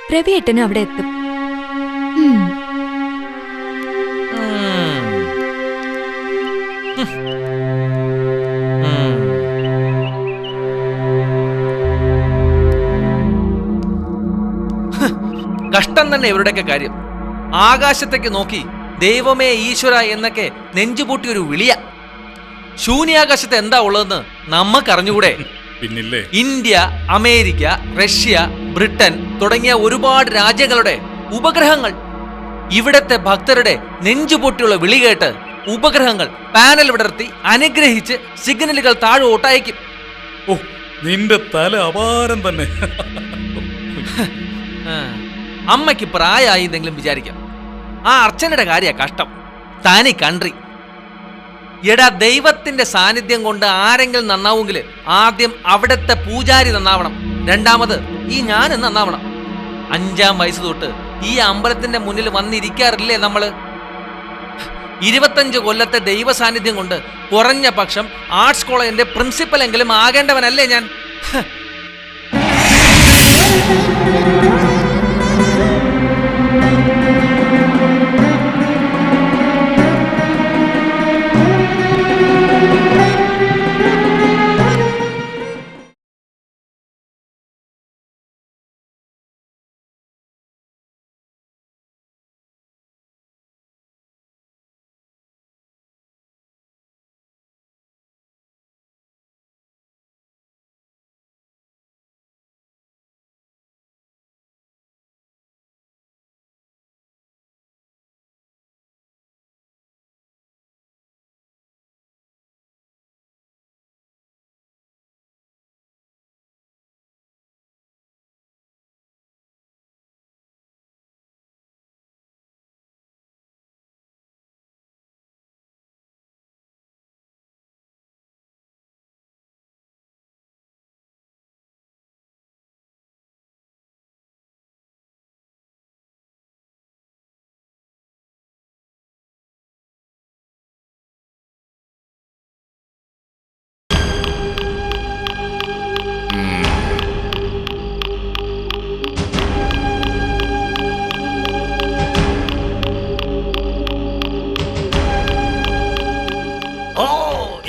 പ്രവിയേട്ടനും അവിടെ എത്തും. കഷ്ടം തന്നെ ഇവരുടെയൊക്കെ കാര്യം. ആകാശത്തേക്ക് നോക്കി ദൈവമേ ഈശ്വര എന്നൊക്കെ നെഞ്ചുപൂട്ടി ഒരു വിളിയ. ശൂന്യാകാശത്ത് എന്താ ഉള്ളതെന്ന് നമ്മക്കറിഞ്ഞുകൂടെ? പിന്നില്ലേ, ഇന്ത്യ, അമേരിക്ക, റഷ്യ, ബ്രിട്ടൻ തുടങ്ങിയ ഒരുപാട് രാജ്യങ്ങളുടെ ഉപഗ്രഹങ്ങൾ. ഇവിടത്തെ ഭക്തരുടെ നെഞ്ചുപൊട്ടിയുള്ള വിളി കേട്ട് ഉപഗ്രഹങ്ങൾ പാനൽ വിടർത്തി അനുഗ്രഹിച്ച് സിഗ്നലുകൾ താഴോട്ട് അയക്കും. ഓ നിന്റെ തല അപാരം തന്നെ. അമ്മയ്ക്ക് പ്രായമായി എന്തെങ്കിലും വിചാരിക്കാം. ആ അർച്ചനയുടെ കാര്യ കഷ്ടം. തനി കൺട്രി. എടാ, ദൈവത്തിന്റെ സാന്നിധ്യം കൊണ്ട് ആരെങ്കിലും നന്നാവുമെങ്കിൽ ആദ്യം അവിടത്തെ പൂജാരി നന്നാവണം. രണ്ടാമത് ഈ ഞാൻ നന്നാവണം. 5-ാം വയസ്സ് തൊട്ട് ഈ അമ്പലത്തിന്റെ മുന്നിൽ വന്നിരിക്കാറില്ലേ നമ്മള്? 25 കൊല്ലത്തെ ദൈവ സാന്നിധ്യം കൊണ്ട് കുറഞ്ഞ പക്ഷം ആർട്സ് കോളേജിന്റെ പ്രിൻസിപ്പൽ എങ്കിലും ആകേണ്ടവനല്ലേ ഞാൻ?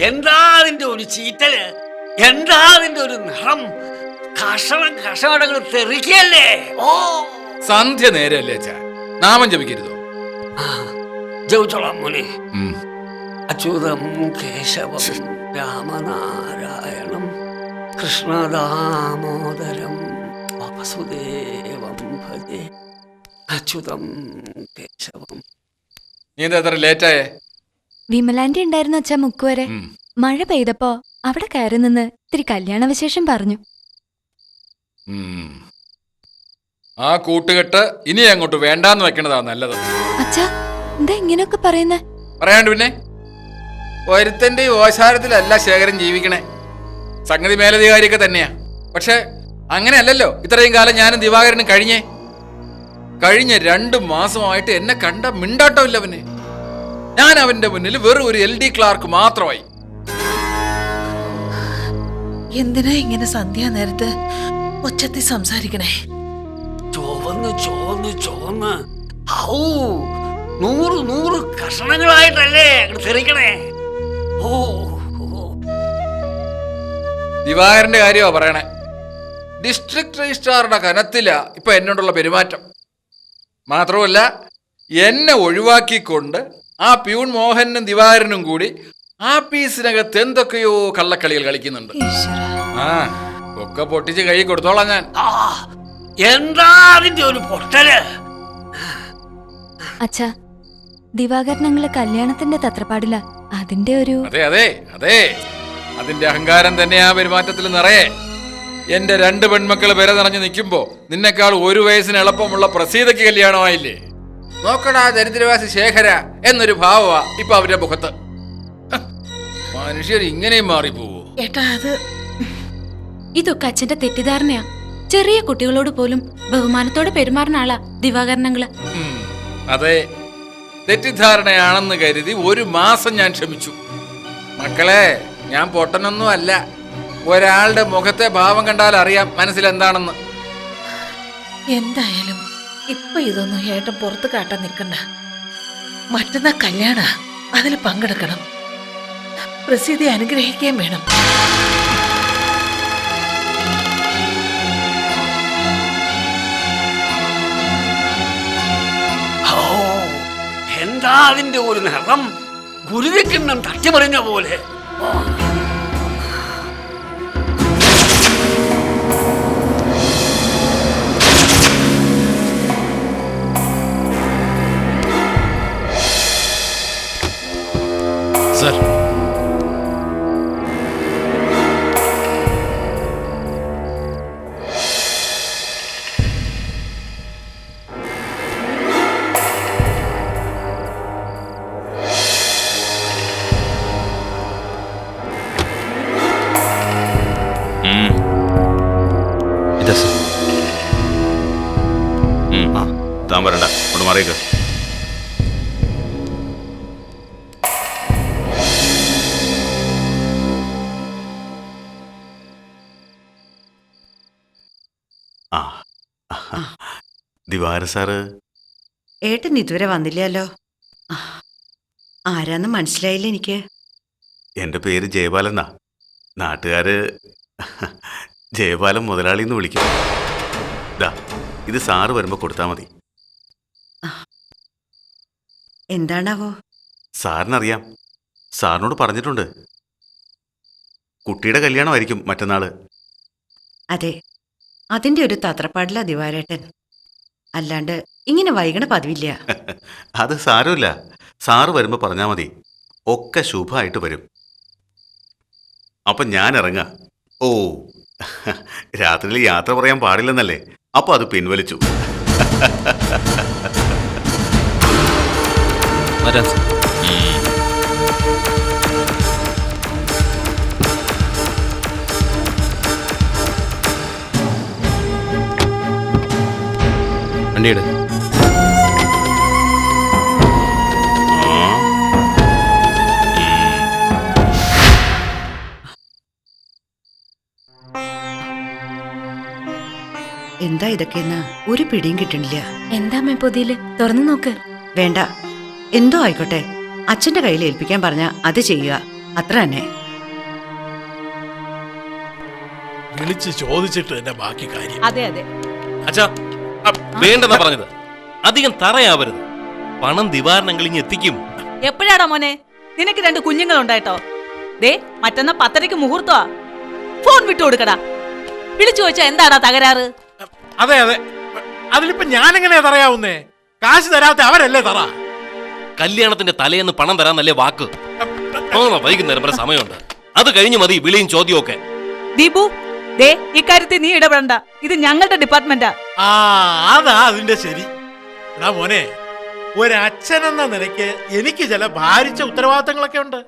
എന്താ നിന്റെ ഒരു ചീറ്റല്, എന്താ നിന്റെ ഒരു നിറം? കഷണങ്ങൾ തെറിക്കല്ലേ? ഓ സന്ധ്യ നേരല്ലേ അച്ഛാ, നാമം ജപിക്കരുതോ? ജപിച്ചോളാം മോനെ. അച്യുതം കേശവം രാമനാരായണം കൃഷ്ണദാമോദരം വാസുദേവം ഭജേ. അച്യുതം കേശവം. നീ എന്താ അത്ര ലേറ്റായേ? വിമലാന്റി ഉണ്ടായിരുന്നു അച്ഛാ മുക്കുവരെ. മഴ പെയ്തപ്പോ അവിടെ കയറി നിന്ന് ഇത്തിരി കല്യാണ വിശേഷം പറഞ്ഞു. ആ കൂട്ടുകെട്ട് ഇനി അങ്ങോട്ട് വേണ്ടാന്ന് വെക്കണതാ നല്ലത്. അച്ഛാ എന്താ ഇങ്ങനെയൊക്കെ പറയുന്നേ? പറയാണ്ട് പിന്നെ, ഒരുത്തന്റെ ഓശാരത്തിലല്ല ശേഖരൻ ജീവിക്കണേ. സംഗതി മേലധികാരിയൊക്കെ തന്നെയാ. പക്ഷെ അങ്ങനെയല്ലല്ലോ ഇത്രയും കാലം ഞാനും ദിവാകരനും കഴിഞ്ഞ 2 മാസമായിട്ട് എന്നെ കണ്ട മിണ്ടാട്ടമില്ല അവന്. ഞാൻ അവന്റെ മുന്നിൽ വെറും ഒരു LD ക്ലാർക്ക് മാത്രമായി. എന്തിനാ ഇങ്ങനെ സന്ധ്യാനേരത്ത് ഒച്ചത്തിൽ സംസാരിക്കണേ? ചോന്ന് 100 കഷണങ്ങളായിട്ടല്ലേ തെറിക്കണേ? ഓ ദിവാകരന്റെ കാര്യമാ പറയണേ. ഡിസ്ട്രിക്ട് രജിസ്ട്രാറുടെ കനത്തില ഇപ്പൊ എന്നോടുള്ള പെരുമാറ്റം. മാത്രമല്ല എന്നെ ഒഴിവാക്കിക്കൊണ്ട് ആ പ്യൂൺ മോഹനും ദിവാകരനും കൂടി ആപ്പീസിനകത്ത് എന്തൊക്കെയോ കള്ളക്കളികൾ കളിക്കുന്നുണ്ട്. ആ ഒക്കെ പൊട്ടിച്ച് കൈ കൊടുത്തോളാം ഞാൻ. എന്താ അതിന്റെ ഒരു പൊട്ടല്? അച്ഛാ, ദിവാകരനങ്ങള് കല്യാണത്തിന്റെ തത്രപ്പാടില്ല. അതിന്റെ ഒരു അതെ അതിന്റെ അഹങ്കാരം തന്നെയാ പെരുമാറ്റത്തിൽ നിറയെ. എന്റെ 2 പെൺമക്കള് പെര നിറഞ്ഞു നിൽക്കുമ്പോ നിന്നെക്കാൾ 1 വയസ്സിന് എളുപ്പമുള്ള പ്രസീതയ്ക്ക് കല്യാണമായില്ലേ? നോക്കടാ ദരിദ്രവാസി ശേഖര എന്നൊരു ഭാവമാ ഇപ്പൊ അവരുടെ മുഖത്ത്. മനുഷ്യർ ഇങ്ങനെയും മാറിപ്പോവോ? ഏട്ടാ, അത് ഇതൊക്കെ അച്ഛന്റെ തെറ്റിദ്ധാരണയാ. ചെറിയ കുട്ടികളോട് പോലും ബഹുമാനത്തോടെ പെരുമാറുന്ന ആളാ ദിവാകരനങ്ങള്. അതെ, തെറ്റിദ്ധാരണയാണെന്ന് കരുതി 1 മാസം ഞാൻ ക്ഷമിച്ചു. മക്കളെ, ഞാൻ പൊട്ടനൊന്നും അല്ല. ഒരാളുടെ മുഖത്തെ ഭാവം കണ്ടാൽ അറിയാം മനസ്സിലെന്താണെന്ന്. എന്തായാലും ഇപ്പൊ ഇതൊന്നും ഏട്ടൻ പുറത്ത് കാട്ടാൻ നിൽക്കണ്ട. മറ്റന്നാ കല്യാണ, അതിൽ പങ്കെടുക്കണം. പ്രസിദ്ധി അനുഗ്രഹിക്കുകയും വേണം. എന്താ അതിന്റെ ഒരു നിറം? ഗുരുവിക്കിണ്ണം തട്ടിമറിഞ്ഞ പോലെ. സർ, ഇതാ സർ. ആ, താൻ വരണ്ട, കൊണ്ട് മാറിയേക്ക്. ആ, ദിവാര സാറ് ഏട്ടൻ ഇതുവരെ വന്നില്ലല്ലോ. ആരാന്ന് മനസ്സിലായില്ല എനിക്ക്. എൻ്റെ പേര് ജയപാലെന്നാ. നാട്ടുകാര് ജയപാലൻ മുതലാളി എന്ന് വിളിക്കും. ദാ, ഇത് സാറ് വരുമ്പോൾ കൊടുത്താൽ മതി. എന്താണാവോ? സാറിനറിയാം, സാറിനോട് പറഞ്ഞിട്ടുണ്ട്. കുട്ടിയുടെ കല്യാണമായിരിക്കും മറ്റന്നാള്. അതെ, അതിന്റെ ഒരു തത്രപ്പാടില്ല ദിവാരേട്ടൻ. അല്ലാണ്ട് ഇങ്ങനെ വൈകണ പതിവില്ല. അത് സാരമില്ല, സാറ് വരുമ്പോൾ പറഞ്ഞാൽ മതി. ഒക്കെ ശുഭമായിട്ട് വരും. അപ്പം ഞാൻ ഇറങ്ങാം. ഓ, രാത്രിയിൽ യാത്ര പറയാൻ പാടില്ലെന്നല്ലേ? അപ്പോൾ അത് പിൻവലിച്ചു. വരാം സർ. വണ്ടിയെടു. എന്താ ഇതൊക്കെയെന്ന് ഒരു പിടിയും കിട്ടണില്ല. എന്താ അമ്മ പൊതിയില്? തുറന്നു നോക്ക്. വേണ്ട, എന്തോ ആയിക്കോട്ടെ. അച്ഛന്റെ കയ്യിൽ ഏൽപ്പിക്കാൻ പറഞ്ഞ അത് ചെയ്യുക, അത്ര തന്നെ. വിളിച്ച് ചോദിച്ചിട്ട് തന്നെ ബാക്കി കാര്യം. അതെ അതെ. അച്ഛാ, വേണ്ടെന്നാ പറഞ്ഞത്. അധികം തറയാവരുത്. പണം ദിവാരനങ്ങൾ ഇങ്ങ് എത്തിക്കും. എപ്പോഴാടാ മോനെ നിനക്ക് 2 കുഞ്ഞുങ്ങൾ ഉണ്ടായിട്ടോ? ദേ, മറ്റന്നാ 10:30 മുഹൂർത്തമാ. ഫോൺ വിട്ടു കൊടുക്കടാ. വിളിച്ചു ചോദിച്ചാ എന്താടാ തകരാറ്? അതെ അതെ, അതിലിപ്പോ ഞാനെങ്ങനെയാ തറയാവുന്നേ? കാശ് തരാത്ത അവരല്ലേ തറ. കല്യാണത്തിന്റെ തലേന്ന് പണം തരാന്നല്ലേ വാക്ക്. വൈകുന്നേരം വരെ സമയമുണ്ട്. അത് കഴിഞ്ഞു മതി വിളിയും ചോദ്യവും ഒക്കെ. ദീപു, ദേ ഇക്കാര്യത്തിൽ നീ ഇടപെടണ്ട. ഇത് ഞങ്ങളുടെ ഡിപ്പാർട്ട്മെന്റാ. ആ, അതാ അതിന്റെ ശരി. എടാ മോനെ, ഒരച്ഛനെന്ന നിലയ്ക്ക് എനിക്ക് ചില ഭാരിച്ച ഉത്തരവാദിത്തങ്ങളൊക്കെ ഉണ്ട്.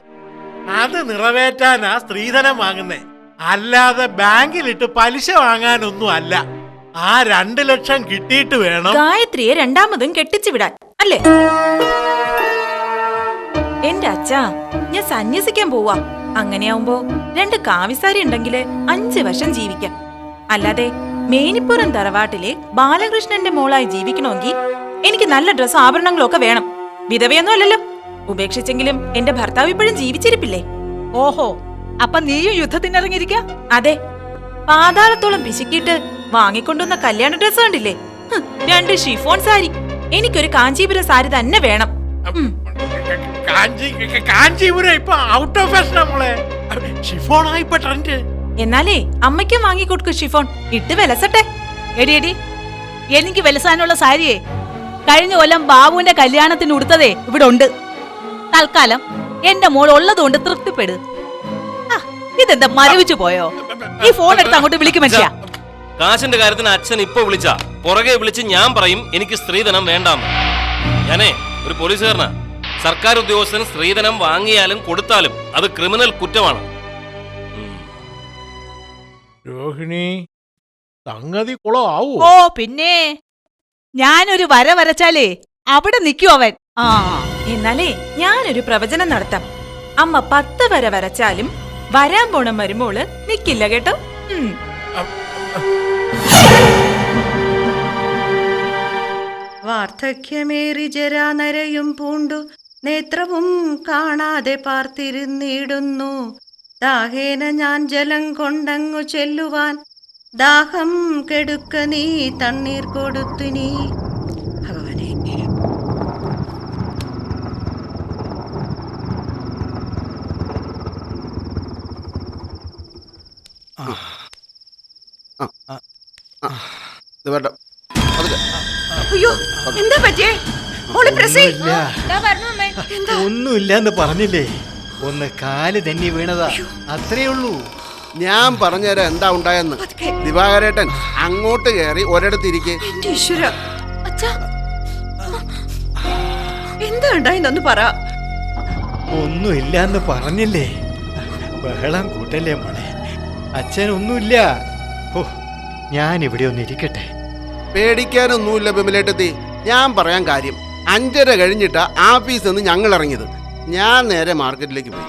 അത് നിറവേറ്റാനാ സ്ത്രീധനം വാങ്ങുന്നേ, അല്ലാതെ ബാങ്കിലിട്ട് പലിശ വാങ്ങാനൊന്നും അല്ല. ആ 2 ലക്ഷം കിട്ടിയിട്ട് വേണം ഗായത്രിയെ രണ്ടാമതും കെട്ടിച്ചു വിടാൻ, അല്ലേ? എന്റെ അച്ഛാ, ഞാൻ സന്യസിക്കാൻ പോവാ. അങ്ങനെയാവുമ്പോ 2 കാവിസാരി ഉണ്ടെങ്കില് 5 വർഷം ജീവിക്കാം. അല്ലാതെ മേനിപ്പുറം തറവാട്ടിലെ ബാലകൃഷ്ണന്റെ മോളായി ജീവിക്കണമെങ്കിൽ എനിക്ക് നല്ല ഡ്രസ് ആഭരണങ്ങളും ഒക്കെ വേണം. വിധവയൊന്നും അല്ലല്ലോ. ഉപേക്ഷിച്ചെങ്കിലും എന്റെ ഭർത്താവ് ഇപ്പോഴും ജീവിച്ചിരിപ്പില്ലേ? ഓഹോ, അപ്പൊ നീയും യുദ്ധത്തിനിറങ്ങിയിരിക്ക? അതെ, പാതാളത്തോളം പിശുക്കിയിട്ട് വാങ്ങിക്കൊണ്ടുവന്ന കല്യാണ ഡ്രസ് കണ്ടില്ലേ? 2 ഷിഫോൺ സാരി. എനിക്കൊരു കാഞ്ചീപുരം സാരി തന്നെ വേണം. കാഞ്ചീപുരം ഇപ്പൊ ഔട്ട് ഓഫ് ഫാഷനാ മോളെ. ഷിഫോണാ ഇപ്പൊ ട്രെൻഡ്. എന്നാലേ അമ്മയ്ക്കും വാങ്ങിക്കൊടുക്കും ഷിഫോൺ. ഇട്ട് വിലസട്ടെ. എടി എടി, എനിക്ക് വിലസാനുള്ള സാരിയെ കഴിഞ്ഞ കൊല്ലം ബാബുവിന്റെ കല്യാണത്തിന് ഉടുത്തതേ ഇവിടെ ഉണ്ട്. തൽക്കാലം എന്റെ മോൾ ഉള്ളതുകൊണ്ട് തൃപ്തിപ്പെടു. ഇതെന്താ മരവിച്ചു പോയോ? ഈ ഫോൺ എടുത്ത് അങ്ങോട്ട് വിളിക്കും മനുഷ്യ. കാശിന്റെ കാര്യത്തിന് അച്ഛൻ ഇപ്പൊ വിളിച്ചാ പുറകെ വിളിച്ച് ഞാൻ പറയും എനിക്ക് സ്ത്രീധനം വേണ്ടാന്ന്. ഞാനേ ഒരു പോലീസുകാരനാ. സർക്കാർ ഉദ്യോഗസ്ഥൻ സ്ത്രീധനം വാങ്ങിയാലും കൊടുത്താലും അത് ക്രിമിനൽ കുറ്റമാണ്. രോഹിണി, സംഗതി കുളം ആവൂ? ഓ പിന്നെ, ഞാനൊരു വര വരച്ചാലേ അവിടെ നിൽക്കും അവൻ. ആ, എന്നാലേ ഞാനൊരു പ്രവചനം നടത്താം. അമ്മ 10 വര വരച്ചാലും വരാൻ പോണ മരുമോള് നിക്കില്ല കേട്ടോ. വാർദ്ധക്യമേറി ജരാനരയും പൂണ്ടു നേത്രവും കാണാതെ പാർത്തിരുന്നിടുന്നു. ദാഹേന ഞാൻ ജലം കൊണ്ടങ്ങു ചെല്ലുവാൻ ദാഹം കെടുക്ക നീ തണ്ണീർ കൊടുത്തു നീ. ഭഗവാനെ, അയ്യോ, എന്താ പറ്റിയേ? മോളെ പ്രസി, ഒന്നുമില്ല എന്ന് പറഞ്ഞില്ലേ? ഒന്ന് കാല് തെന്നി വീണതാ, അത്രേ ഉള്ളൂ. ഞാൻ പറഞ്ഞുതരാം എന്താ ഉണ്ടായെന്ന്. ദിവാകരേട്ടൻ അങ്ങോട്ട് കയറി ഒരിടത്തിരിക്കെ. എന്താ ഉണ്ടായെന്നൊന്ന് പറ. ഒന്നുമില്ല എന്ന് പറഞ്ഞില്ലേ? ബഹളം കൂട്ടല്ലേ മോളെ. അച്ഛനൊന്നുമില്ല. ഓ, ഞാൻ ഇവിടെ ഒന്ന് ഇരിക്കട്ടെ. പേടിക്കാനൊന്നുമില്ല വിമലേട്ടത്തി. ഞാൻ പറയാൻ കാര്യം, 5:30 കഴിഞ്ഞിട്ടാ ആഫീസിൽ നിന്ന് ഞങ്ങൾ ഇറങ്ങിയത്. ഞാൻ നേരെ മാർക്കറ്റിലേക്ക് പോയി.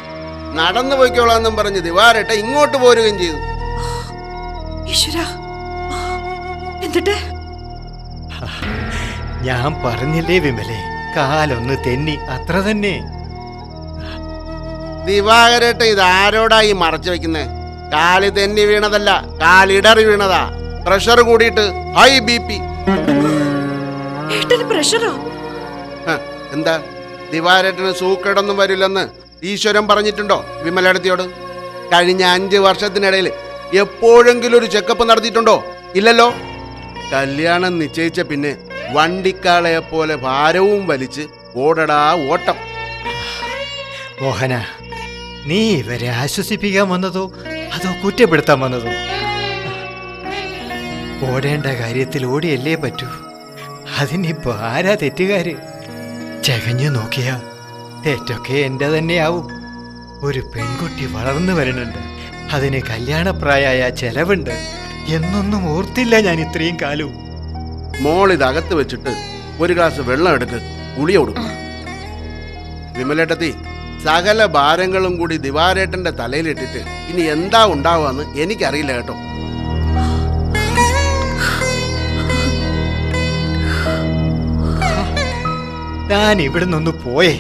നടന്നു പോയിക്കോളാന്നും പറഞ്ഞ് ദിവാരേട്ട ഇങ്ങോട്ട് പോരുകയും ചെയ്തു. എന്നിട്ട് ഞാൻ പറഞ്ഞില്ലേ വിമലെ, കാലൊന്ന് തെന്നി, അത്ര തന്നെ. ദിവാകരേട്ട ഇത് ആരോടായി മറച്ചു വെക്കുന്നേ? കാല് തെന്നി വീണതല്ല, കാലിടറി വീണതാ. പ്രഷർ കൂടിയിട്ട് ഹൈ BP. പ്രഷറോ? എന്താ, ദിവാരേട്ടന് സൂക്കേടൊന്നും വരില്ലെന്ന് ഈശ്വരൻ പറഞ്ഞിട്ടുണ്ടോ വിമലടത്തിയോട്? കഴിഞ്ഞ 5 വർഷത്തിനിടയിൽ എപ്പോഴെങ്കിലും ഒരു ചെക്കപ്പ് നടത്തിയിട്ടുണ്ടോ? ഇല്ലല്ലോ. കല്യാണം നിശ്ചയിച്ച പിന്നെ വണ്ടിക്കാളയെ പോലെ ഭാരവും വലിച്ച് ഓടടാ ഓട്ടം. മോഹന, നീ ഇവരെ ആശ്വസിപ്പിക്കാൻ വന്നതോ അതോ കുറ്റപ്പെടുത്താൻ വന്നതോ? ഓടേണ്ട കാര്യത്തിൽ ഓടിയല്ലേ പറ്റൂ. അതിനിപ്പോ ആരാ തെറ്റുകാര്? ചകഞ്ഞു നോക്കിയാ തെറ്റൊക്കെ എൻ്റെ തന്നെയാവും. ഒരു പെൺകുട്ടി വളർന്നു വരുന്നുണ്ട്, അതിന് കല്യാണപ്രായമായ ചെലവുണ്ട് എന്നൊന്നും ഓർത്തില്ല ഞാൻ ഇത്രയും കാലവും. മോളിതകത്ത് വെച്ചിട്ട് ഒരു ഗ്ലാസ് വെള്ളം എടുക്ക്, ഗുളിക കൊടുക്കും. വിമലേട്ടത്തി, സകല ഭാരങ്ങളും കൂടി ദിവാരേട്ടന്റെ തലയിലിട്ടിട്ട് ഇനി എന്താ ഉണ്ടാവുകയെന്ന് എനിക്കറിയില്ല കേട്ടോ. ഞാൻ ഇവിടെ നിന്ന് പോയേ.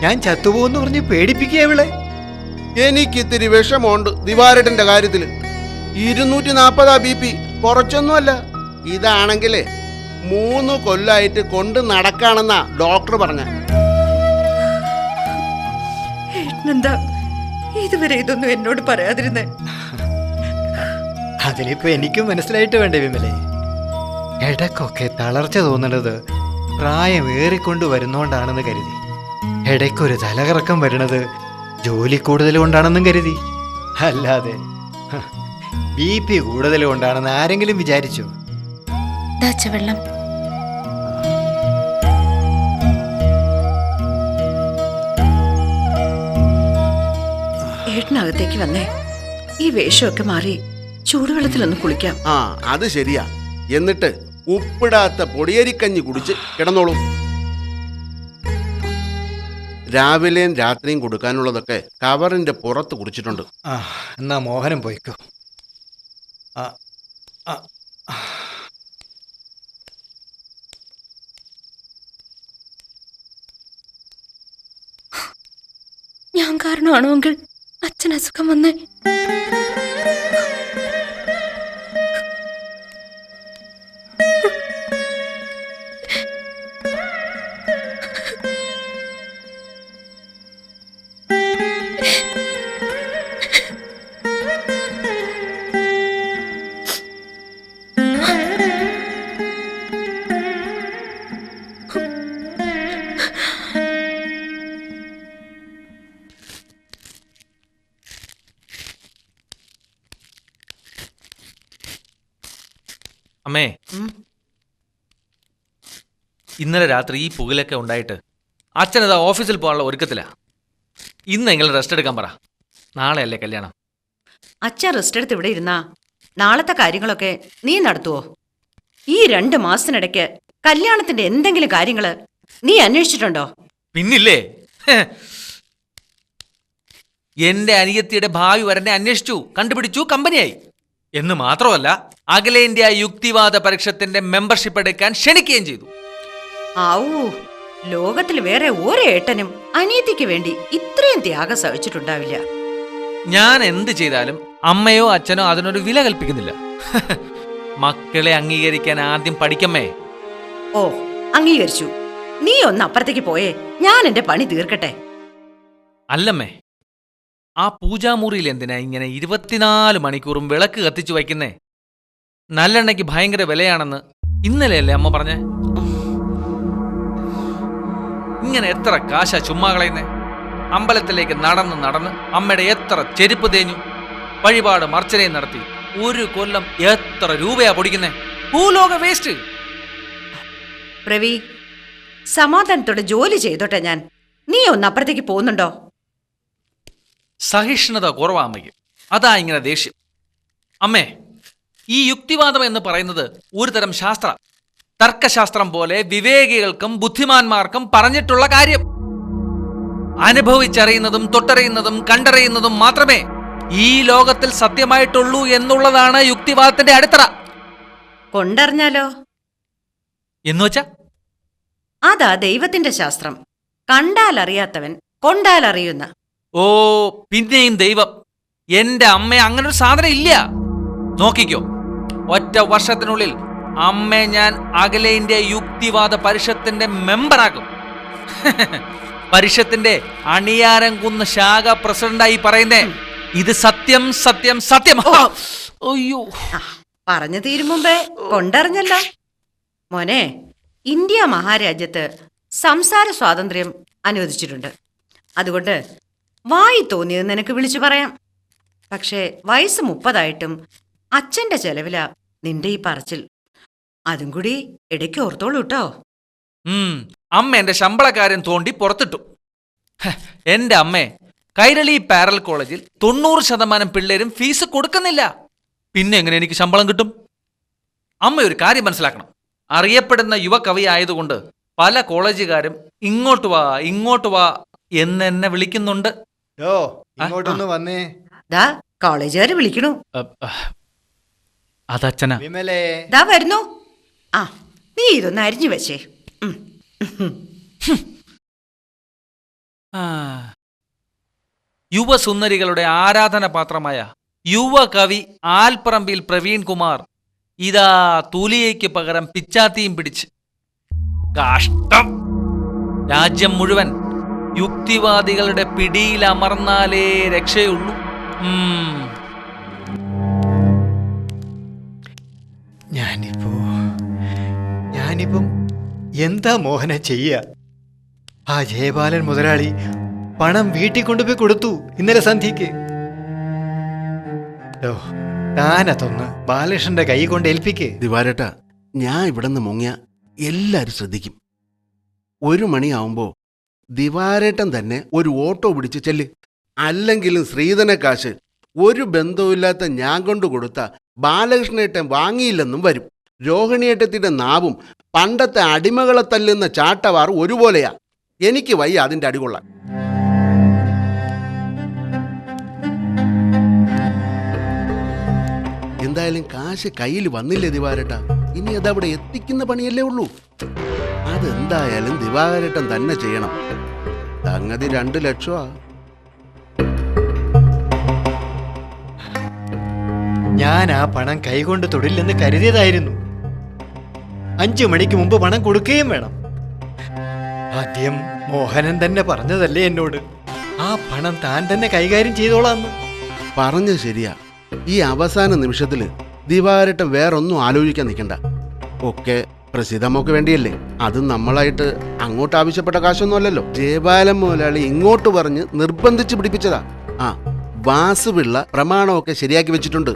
ഞാൻ ചത്തുപോന്ന് പറഞ്ഞ് പേടിപ്പിക്കുക ഇവളെ. എനിക്കിത്തിരി വിഷമമുണ്ട് ദിവാരേട്ടന്റെ കാര്യത്തില്. 240 BP, കുറച്ചൊന്നുമല്ല. ഇതാണെങ്കിലേ 3 കൊല്ലായിട്ട് കൊണ്ട് നടക്കാണെന്നാ ഡോക്ടർ പറഞ്ഞ. എന്താ ഇതുവരെ ഇതൊന്നും എന്നോട് പറയാതിരുന്നേ? അതിനിപ്പോ എനിക്കും മനസ്സിലായിട്ട് വേണ്ടേ വിമലെ? ഇടയ്ക്കൊക്കെ തളർച്ച തോന്നണത് പ്രായം ഏറിക്കൊണ്ട് വരുന്നോണ്ടാണെന്ന് കരുതി. ഇടയ്ക്കൊരു തലകറക്കം വരുന്നത് ജോലി കൂടുതൽ കൊണ്ടാണെന്നും കരുതി. അല്ലാതെ BP കൂടുതൽ കൊണ്ടാണെന്ന് ആരെങ്കിലും വിചാരിച്ചോ? വെള്ളം. ഏട്ടനകത്തേക്ക് വന്നേ. ഈ വേഷമൊക്കെ മാറി ചൂടുവെള്ളത്തിലൊന്ന് കുളിക്കാം. ആ, അത് ശരിയാ. എന്നിട്ട് ഉപ്പിടാത്ത പൊടിയരിക്കഞ്ഞി കുടിച്ച് കിടന്നോളൂ. രാവിലെയും രാത്രിയും കൊടുക്കാനുള്ളതൊക്കെ കവറിന്റെ പുറത്ത് കുടിച്ചിട്ടുണ്ട്. എന്നാ മോഹനം പോയിക്കോ. ഞാൻ കാരണമാണോ അങ്കിൾ അച്ഛൻ അസുഖം വന്നേ? അമ്മേ, ഇന്നലെ രാത്രി ഈ പുകലൊക്കെ ഉണ്ടായിട്ട് അച്ഛനത് ഓഫീസിൽ പോകാനുള്ള ഒരുക്കത്തില്ല. ഇന്നെങ്കിലും റെസ്റ്റ് എടുക്കാൻ പറ. നാളെയല്ലേ കല്യാണം. അച്ഛൻ റെസ്റ്റ് എടുത്ത് ഇവിടെ ഇരുന്നാ നാളത്തെ കാര്യങ്ങളൊക്കെ നീ നടത്തുവോ? ഈ 2 മാസത്തിനിടയ്ക്ക് കല്യാണത്തിന്റെ എന്തെങ്കിലും കാര്യങ്ങള് നീ അന്വേഷിച്ചിട്ടുണ്ടോ? പിന്നില്ലേ, എന്റെ അനിയത്തിയുടെ ഭാവി വരനെ അന്വേഷിച്ചു, കണ്ടുപിടിച്ചു, കമ്പനിയായി. എന്ന് മാത്രമല്ല അഖിലേന്ത്യാ യുക്തിവാദ പരിഷത്തിന്റെ മെമ്പർഷിപ്പ് എടുക്കാൻ ക്ഷണിക്കുകയും ചെയ്തു. ആവൂ, ലോകത്തിൽ വേറെ ഒരേട്ടനും അനിയത്തിക്ക് വേണ്ടി ഇത്രയും ത്യാഗം സഹിച്ചിട്ടുണ്ടാവില്ല. ഞാൻ എന്ത് ചെയ്താലും അമ്മയോ അച്ഛനോ അതിനൊരു വില കൽപ്പിക്കുന്നില്ല. മക്കളെ അംഗീകരിക്കാൻ ആദ്യം പഠിക്കമ്മേ. ഓ, അംഗീകരിച്ചു. നീ ഒന്ന് അപ്പുറത്തേക്ക് പോയേ, ഞാൻ എന്റെ പണി തീർക്കട്ടെ. അല്ലമ്മേ, ആ പൂജാമുറിയിൽ എന്തിനാ ഇങ്ങനെ 24 മണിക്കൂറും വിളക്ക് കത്തിച്ചു വയ്ക്കുന്നേ? നല്ലെണ്ണയ്ക്ക് ഭയങ്കര വിലയാണെന്ന് ഇന്നലെയല്ലേ അമ്മ പറഞ്ഞേ? ഇങ്ങനെ എത്ര കാശാ ചുമ്മാ കളയുന്നേ? അമ്പലത്തിലേക്ക് നടന്ന് നടന്ന് അമ്മയുടെ എത്ര ചെരുപ്പ് തേഞ്ഞു, വഴിപാട് അർച്ചനയും നടത്തി 1 കൊല്ലം എത്ര രൂപയാ പൊടിക്കുന്നേ? ഭൂലോക വേസ്റ്റ്. പ്രവി, സമാധാനത്തോടെ ജോലി ചെയ്തോട്ടെ ഞാൻ. നീ ഒന്ന് അപ്പുറത്തേക്ക് പോകുന്നുണ്ടോ? സഹിഷ്ണുത കുറവാ അമ്മയ്ക്ക്, അതാ ഇങ്ങനെ ദേഷ്യം. അമ്മേ, ഈ യുക്തിവാദം എന്ന് പറയുന്നത് ഒരു തരം ശാസ്ത്ര, തർക്കശാസ്ത്രം പോലെ വിവേകികൾക്കും ബുദ്ധിമാന്മാർക്കും പറഞ്ഞിട്ടുള്ള കാര്യം. അനുഭവിച്ചറിയുന്നതും തൊട്ടറിയുന്നതും കണ്ടറിയുന്നതും മാത്രമേ ഈ ലോകത്തിൽ സത്യമായിട്ടുള്ളൂ എന്നുള്ളതാണ് യുക്തിവാദത്തിന്റെ അടിത്തറ. കൊണ്ടറിഞ്ഞാലോ? എന്നുവെച്ചാ അതാ ദൈവത്തിന്റെ ശാസ്ത്രം. കണ്ടാൽ അറിയാത്തവൻ കൊണ്ടാൽ അറിയുന്ന. ഓ, പിന്നെയും ദൈവം. എന്റെ അമ്മ അങ്ങനൊരു സാധനം ഇല്ല. നോക്കിക്കോ, ഒറ്റ വർഷത്തിനുള്ളിൽ അമ്മയെ ഞാൻ അഖിലേന്ത്യാ യുക്തിവാദ പരിഷത്തിന്റെ മെമ്പറാക്കും. പരിഷത്തിന്റെ അണിയാരം കുന്ന് ശാഖ പ്രസിഡന്റായി പറയുന്നേ, ഇത് സത്യം സത്യം സത്യം. അയ്യോ, പറഞ്ഞു തീരും മുമ്പേ കൊണ്ടറിഞ്ഞല്ലോ. മോനെ, ഇന്ത്യ മഹാരാജ്യത്ത് സംസാര സ്വാതന്ത്ര്യം അനുവദിച്ചിട്ടുണ്ട്. അതുകൊണ്ട് വായി തോന്നിയത് നിനക്ക് വിളിച്ചു പറയാം. പക്ഷേ വയസ്സ് 30 അച്ഛന്റെ ചെലവില നിന്റെ ഈ പറച്ചിൽ. അതും കൂടി ഇടയ്ക്ക് ഓർത്തോളൂ കേട്ടോ. അമ്മ എന്റെ ശമ്പളക്കാരൻ തോണ്ടി പുറത്തിട്ടു. എന്റെ അമ്മേ, കൈരളി പാരൽ കോളേജിൽ 90% പിള്ളേരും ഫീസ് കൊടുക്കുന്നില്ല. പിന്നെ എങ്ങനെ എനിക്ക് ശമ്പളം കിട്ടും? അമ്മ ഒരു കാര്യം മനസ്സിലാക്കണം. അറിയപ്പെടുന്ന യുവകവി ആയതുകൊണ്ട് പല കോളേജുകാരും ഇങ്ങോട്ട് വാ എന്നെ വിളിക്കുന്നുണ്ട്. ഇങ്ങോട്ടൊന്ന് വന്നേ. കോളേജുകാര് വിളിക്കണു. അതച്ഛനാ. വിമലേ, ദാ വരുന്നു. ആ, നീ ഇതൊന്ന് അരിഞ്ഞു വെച്ചേ. യുവസുന്ദരികളുടെ ആരാധനപാത്രമായ യുവകവി ആൽപ്പറമ്പിൽ പ്രവീൺ കുമാർ ഇതാ തൂലിയയ്ക്ക് പകരം പിച്ചാത്തിയും പിടിച്ച്. കഷ്ടം! രാജ്യം മുഴുവൻ യുക്തിവാദികളുടെ പിടിയിൽ അമർന്നാലേ രക്ഷയുള്ളൂ. ഞാനിപ്പം എന്താ മോഹന ചെയ്യ? ആ ജയപാലൻ മുതലാളി പണം വീട്ടിൽ കൊണ്ടുപോയി കൊടുത്തു ഇന്നലെ സന്ധ്യക്ക്. താനതൊന്ന് ബാലകൃഷ്ണന്റെ കൈ കൊണ്ട് ഏൽപ്പിക്ക്. ദിവാരേട്ടാ, ഞാൻ ഇവിടെ നിന്ന് മുങ്ങിയ എല്ലാരും ശ്രദ്ധിക്കും. 1 മണിയാവുമ്പോ ദിവാരേട്ടൻ തന്നെ ഒരു ഓട്ടോ പിടിച്ച് ചെല്ല്. അല്ലെങ്കിലും ശ്രീധന കാശ് ഒരു ബന്ധവുമില്ലാത്ത ഞാൻ കൊണ്ട് കൊടുത്ത ബാലകൃഷ്ണേട്ടൻ വാങ്ങിയില്ലെന്നും വരും. രോഹിണിയേട്ടത്തിന്റെ നാവും പണ്ടത്തെ അടിമകളെ തല്ലുന്ന ചാട്ടവാർ ഒരുപോലെയാ. എനിക്ക് വയ്യ അതിന്റെ അടികൊള്ളാൻ. എന്തായാലും കാശ് കയ്യിൽ വന്നില്ലേ ദിവാരേട്ടാ? ഇനി അതവിടെ എത്തിക്കുന്ന പണിയല്ലേ ഉള്ളൂ. അതെന്തായാലും ദിവാകരേട്ടൻ തന്നെ ചെയ്യണം. സംഗതി 2 ലക്ഷമാ. ഞാൻ ആ പണം കൈകൊണ്ട് തൊടില്ലെന്ന് കരുതിയതായിരുന്നു. 5 മണിക്ക് മുമ്പ് പണം കൊടുക്കുകയും വേണം. ആദ്യം മോഹനൻ തന്നെ പറഞ്ഞതല്ലേ എന്നോട്, ആ പണം താൻ തന്നെ കൈകാര്യം ചെയ്തോളാന്ന്. പറഞ്ഞത് ശരിയാ. ഈ അവസാന നിമിഷത്തില് ദിവാകരേട്ടൻ വേറൊന്നും ആലോചിക്കാൻ നിൽക്കണ്ട. ഒക്കെ പ്രസിദ്ധമൊക്കെ വേണ്ടിയല്ലേ. അത് നമ്മളായിട്ട് അങ്ങോട്ട് ആവശ്യപ്പെട്ട കാശൊന്നും അല്ലല്ലോ. ജയപാലൻ മുതലാളി ഇങ്ങോട്ട് പറഞ്ഞ് നിർബന്ധിച്ച് പിടിപ്പിച്ചതാ. വാസുപിള്ള പ്രമാണമൊക്കെ ശരിയാക്കി വെച്ചിട്ടുണ്ട്.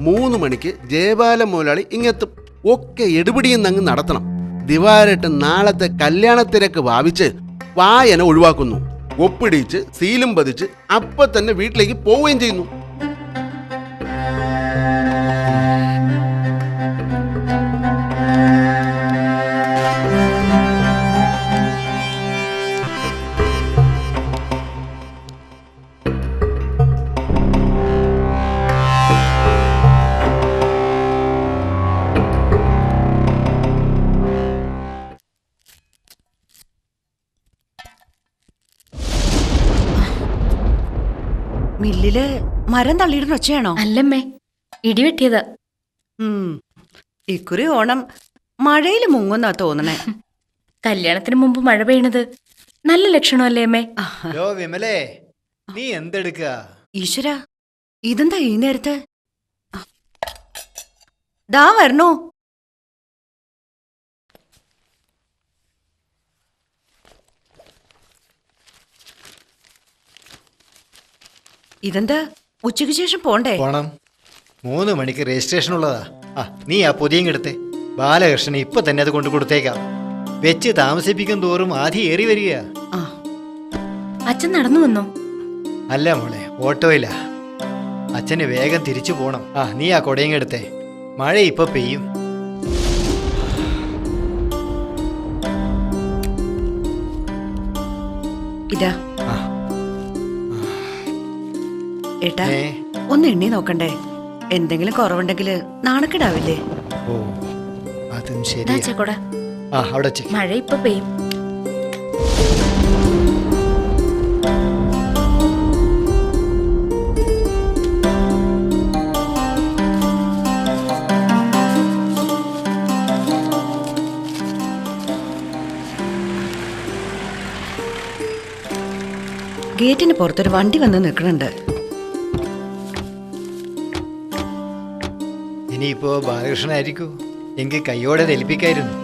3 മണിക്ക് ജയപാലൻ മുതലാളി ഇങ്ങെത്തും. ഒക്കെ എടുപിടിയെന്നങ്ങ് നടത്തണം. ദിവാരേട്ടൻ നാളത്തെ കല്യാണത്തിരക്ക് ഭാവിച്ച് വായന ഒഴിവാക്കുന്നു. ഒപ്പിടിച്ച് സീലും പതിച്ച് അപ്പൊ തന്നെ വീട്ടിലേക്ക് പോവുകയും ചെയ്യുന്നു. മില്ലില് മരം തള്ളിയിടുന്ന ഒച്ചയാണോ? അല്ലമ്മേ, ഇടിവെട്ടിയത്. ഇക്കുറി ഓണം മഴയിൽ മുങ്ങുന്നാ തോന്നണേ. കല്യാണത്തിന് മുമ്പ് മഴ പെയ്യണത് നല്ല ലക്ഷണമല്ലേ അമ്മേ? വിമലേ, നീ എന്തെടുക്ക? ഈശ്വര, ഇതെന്താ ഈ നേരത്ത്? ദാ വരണോ. ഇതെന്താ ഉച്ചയ്ക്ക് ശേഷം പോണ്ടേ? പോണം. 3 മണിക്ക് രജിസ്ട്രേഷൻ ഉള്ളതാ. നീ ആ പൊതിയും എടുത്തേ. ബാലകൃഷ്ണന് ഇപ്പൊ തന്നെ അത് കൊണ്ടു കൊടുത്തേക്കാം. വെച്ച് താമസിപ്പിക്കും തോറും ആദ്യം ഏറി വരിക. അച്ഛൻ നടന്നു വന്നോ? അല്ല മോളെ, ഓട്ടോയില്ല. അച്ഛന് വേഗം തിരിച്ചു പോണം. നീ ആ കൊടയും എടുത്തേ. മഴ ഇപ്പൊ പെയ്യും. ഇതാ ഏട്ടാ, ഒന്ന് എണ്ണി നോക്കണ്ടേ? എന്തെങ്കിലും കുറവുണ്ടെങ്കിൽ നാണക്കെടാവില്ലേ? ഓ, അതും ശരി. അവിടെ മഴ ഇപ്പൊ പെയ്യും. ഗേറ്റിന് പുറത്തൊരു വണ്ടി വന്ന് നിൽക്കുന്നുണ്ട്. ഇനിയിപ്പോ ബാലകൃഷ്ണനായിരിക്കൂ. എങ്കിൽ കയ്യോടെ ഏൽപ്പിക്കായിരുന്നു.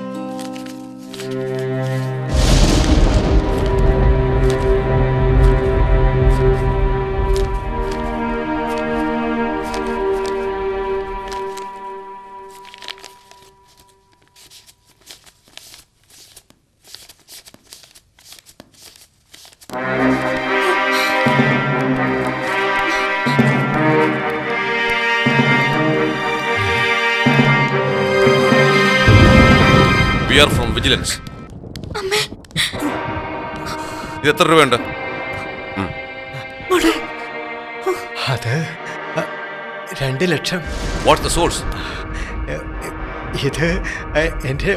We are from Vigilance. ഇത് എത്ര രൂപയുണ്ട്? അത് 2 ലക്ഷം. What's the source? ഇത് എൻ്റെ